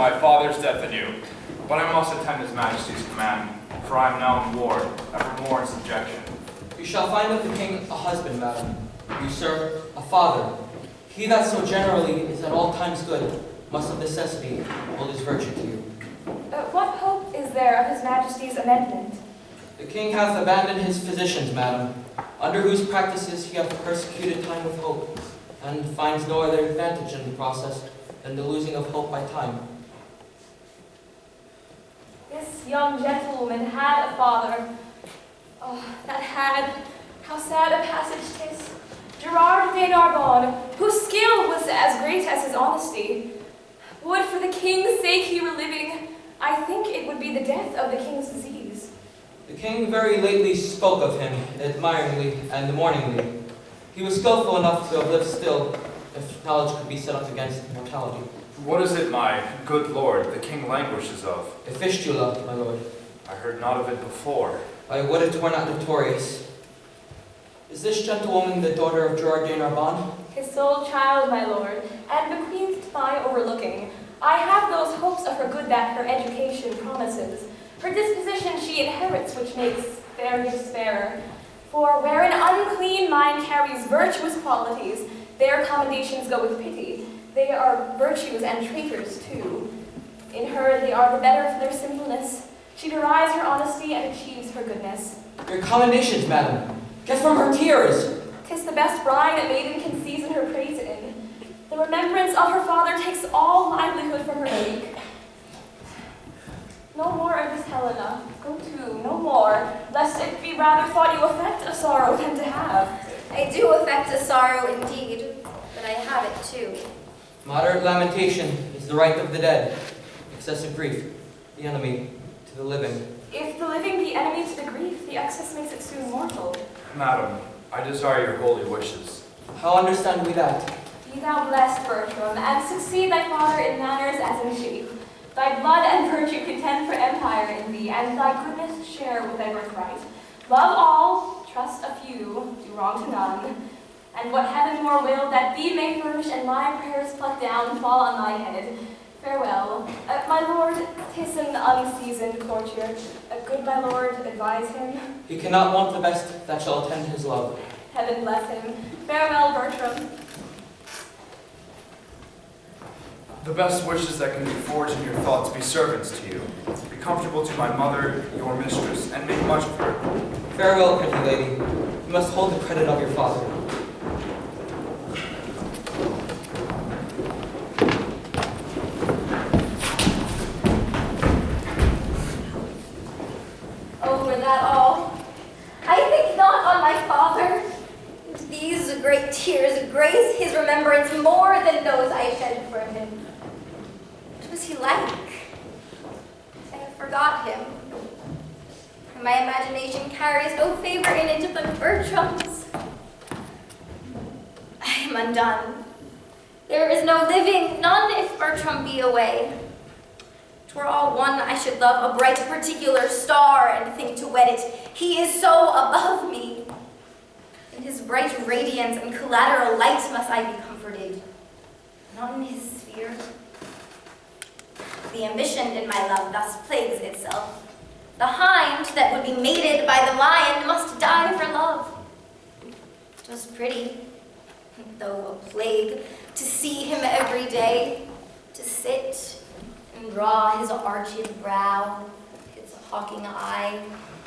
my father's death anew, but I must attend his majesty's command, for I am now in ward, evermore in subjection. You shall find of the king a husband, madam. You serve a father. He that so generally is at all times good, must of necessity hold his virtue to you. What hope is there of his majesty's amendment? The king hath abandoned his physicians, madam, under whose practices he hath persecuted time with hope, and finds no other advantage in the process than the losing of hope by time. This young gentlewoman had a father. Oh, that had, how sad a passage 'tis. Gerard de Narbonne, whose skill was as great as his honesty. Would for the king's sake he were living, I think it would be the death of the king's disease. The king very lately spoke of him, admiringly and mourningly. He was skillful enough to have lived still, if knowledge could be set up against mortality. What is it, my good lord, the king languishes of? A fistula, my lord. I heard not of it before. I would it were not notorious. Is this gentlewoman the daughter of Gerard de Narbonne? His sole child, my lord, and bequeathed by overlooking. I have those hopes of her good that her education promises. Her disposition she inherits, which makes fair gifts fairer. For where an unclean mind carries virtuous qualities, their commendations go with pity. They are virtues and traitors too. In her they are the better for their sinfulness. She derives her honesty and achieves her goodness. Your commendations, madam, get from her tears. 'Tis the best bride a maiden can season her praise in. The remembrance of her father takes all livelihood from her cheek. No more of this, Helena. Go to, no more, lest it be rather thought you affect a sorrow than to have. I do affect a sorrow indeed, but I have it too. Moderate lamentation is the right of the dead. Excessive grief, the enemy to the living. If the living be enemy to the grief, the excess makes it soon mortal. Madam, I desire your holy wishes. How understand we that? Be thou blessed, Bertram, and succeed thy father in manners as in shape. Thy blood and virtue contend for empire in thee, and thy goodness share with thy birthright. Love all, trust a few, do wrong to none. And what heaven more will that thee may furnish, and my prayers pluck down and fall on thy head. Farewell. My lord, 'tis an unseasoned courtier. Good my lord, advise him. He cannot want the best that shall attend his love. Heaven bless him. Farewell, Bertram. The best wishes that can be forged in your thoughts be servants to you. Be comfortable to my mother, your mistress, and make much of her. Farewell, pretty lady. You must hold the credit of your father. Oh, were that all? I think not on my father. These great tears grace his remembrance more than those I shed for him. What was he like? I have forgot him. My imagination carries no favor in it but Bertram's. I am undone. There is no living, none if Bertram be away. 'Twere all one I should love a bright particular star and think to wed it. He is so above me. In his bright radiance and collateral light must I be comforted, not in his sphere. The ambition in my love thus plagues itself. The hind that would be mated by the lion must die for love. 'Twas pretty, though a plague, to see him every day, to sit and draw his arched brow, his hawking eye,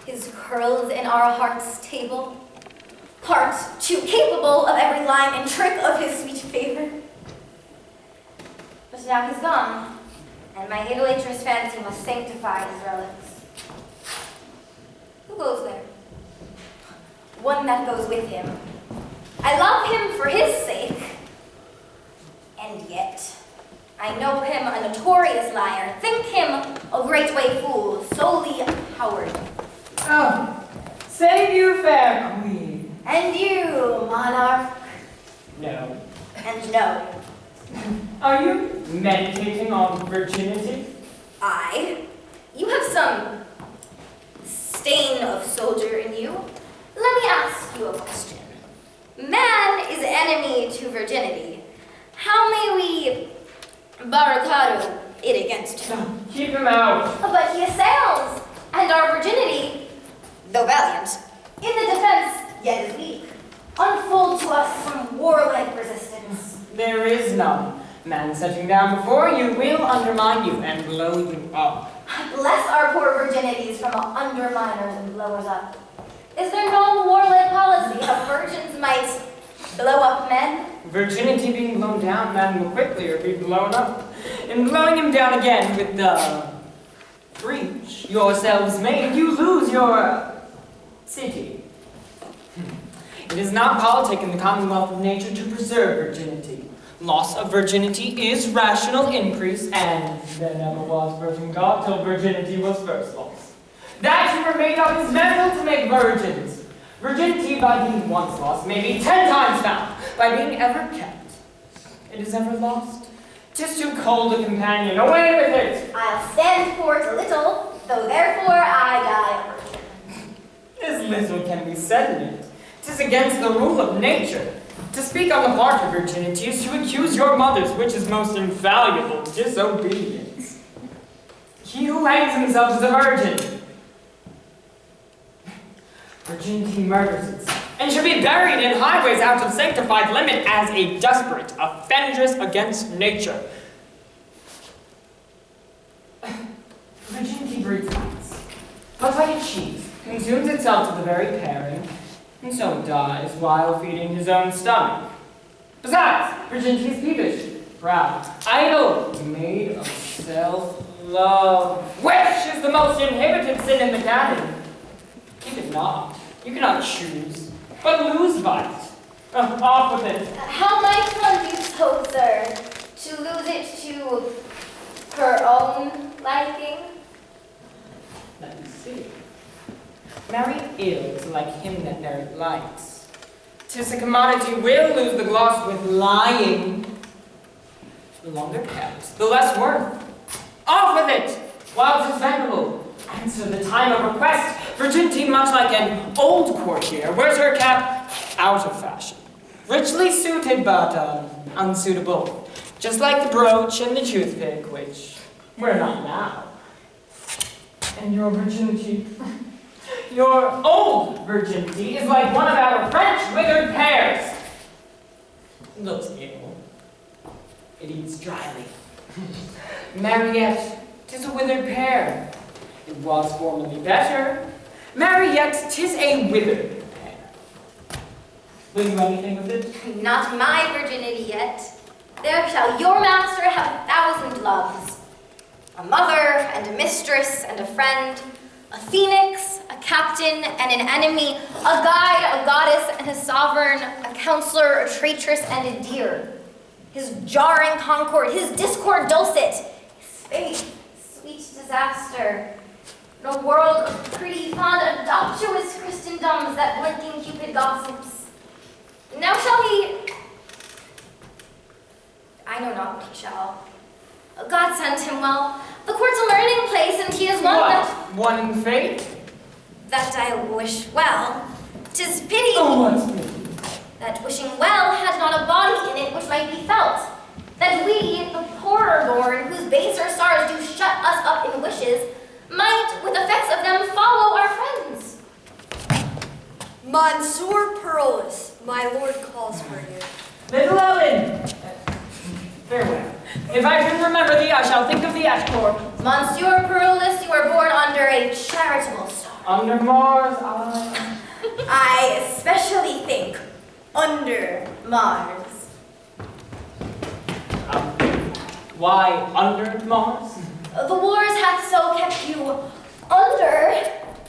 his curls in our heart's table. Heart too capable of every line and trick of his sweet favor. But now he's gone, and my idolatrous fancy must sanctify his relics. Who goes there? One that goes with him. I love him for his sake, and yet I know him a notorious liar, think him a great way fool, solely a coward. Oh, save you, fair queen. And you, monarch, No. and no. Are you meditating on virginity? You have some stain of soldier in you. Let me ask you a question. Man is enemy to virginity. How may we, barricado, it against him. Keep him out. But he assails, and our virginity, though valiant, in the defense yet is weak, unfold to us some warlike resistance. There is none. Man setting down before you will undermine you and blow you up. Bless our poor virginities from underminers and blowers up. Is there no warlike policy how virgins might blow up men? Virginity being blown down, man will quickly or be blown up. In blowing him down again with the breach yourselves made, you lose your city. It is not politic in the commonwealth of nature to preserve virginity. Loss of virginity is rational increase, and there never was virgin God till virginity was first lost. That you were made of is metal to make virgins. Virginity by being once lost may be 10 times found, by being ever kept. It is ever lost. 'Tis too cold a companion, away with it! I'll stand for it a little, though therefore I die a virgin. As little can be said in it. 'Tis against the rule of nature. To speak on the part of virginity is to accuse your mothers, which is most infallible disobedience. He who hangs himself is a virgin. Virginity murders itself, and should be buried in highways out of sanctified limit as a desperate offendress against nature. Virginity breeds lights, but like a cheese, consumes itself to the very pairing, and so dies while feeding his own stomach. Besides, virginity is peevish, proud, idle, made of self-love, which is the most inhibited sin in the canon. Keep it not. You cannot choose, but lose by it. Off with it. How might one do so, sir, to lose it to her own liking? Let me see. Marry ill to like him that merit likes. 'Tis a commodity will lose the gloss with lying. The longer kept, the less worth. Off with it, while 'tis venerable. Answer the time of request. Virginity, much like an old courtier, wears her cap out of fashion. Richly suited, but unsuitable. Just like the brooch and the toothpick, which we're not now. And your virginity, your old virginity, is like one of our French withered pears. It looks ill. It eats dryly. Mariette, 'tis a withered pear. It was formerly better. Mariette, 'tis a withered pear. Will you do anything with it? Not my virginity yet. There shall your master have 1,000 loves. A mother and a mistress and a friend, a phoenix, a captain and an enemy, a guide, a goddess and a sovereign, a counselor, a traitress and a dear. His jarring concord, his discord dulcet, his faith, sweet disaster. In a world of pretty, fond, adoptuous Christendoms that blinking Cupid gossips. Now shall he... I know not what he shall. God sent him well. The court's a learning place, and he is one What? that... One in fate? That I wish well. 'Tis pity Oh, what's pity? that wishing well had not a body in it which might be felt. That we, the poorer born, whose baser stars do shut us up in wishes, might, with effects of them, follow our friends. Monsieur Perolus, my lord calls for you. Little Ellen! Farewell. If I can remember thee, I shall think of thee at court. Monsieur Perolus, you were born under a charitable star. Under Mars, I... I especially think under Mars. Why under Mars? The wars hath so kept you under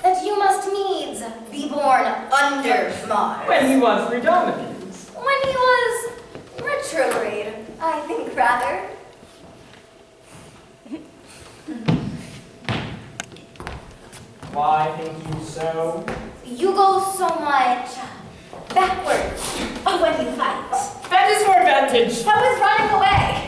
that you must needs be born under Mars. When he was predominant. When he was retrograde, I think rather. Why think you so? You go so much backwards when you fight. That is your advantage. I was running away.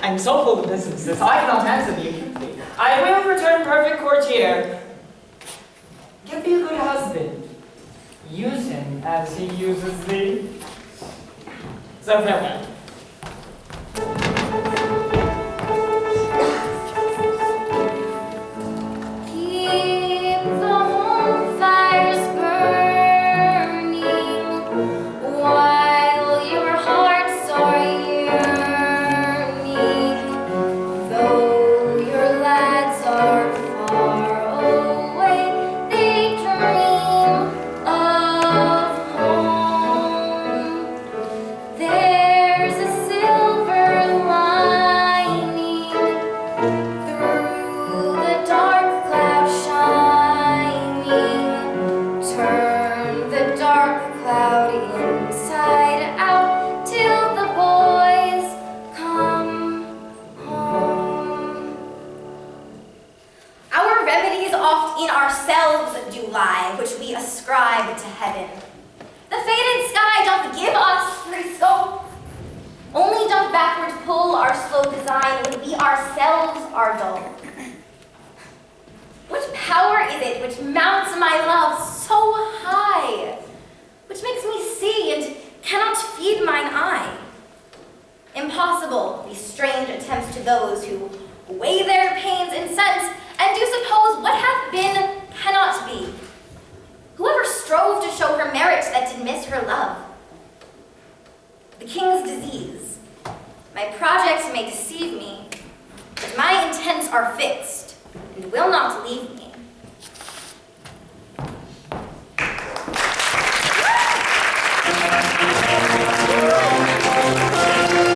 I'm so full of businesses, I cannot answer thee acutely. I will return perfect courtier. Give thee a good husband. Use him as he uses thee. So farewell. fault in ourselves do lie, which we ascribe to heaven. The faded sky doth give us free scope, only doth backward pull our slow design when we ourselves are dull. What power is it which mounts my love so high, which makes me see and cannot feed mine eye? Impossible be strange attempts to those who weigh their pains in sense, and do suppose what hath been cannot be. Whoever strove to show her merit that did miss her love? The king's disease. My projects may deceive me, but my intents are fixed, and will not leave me.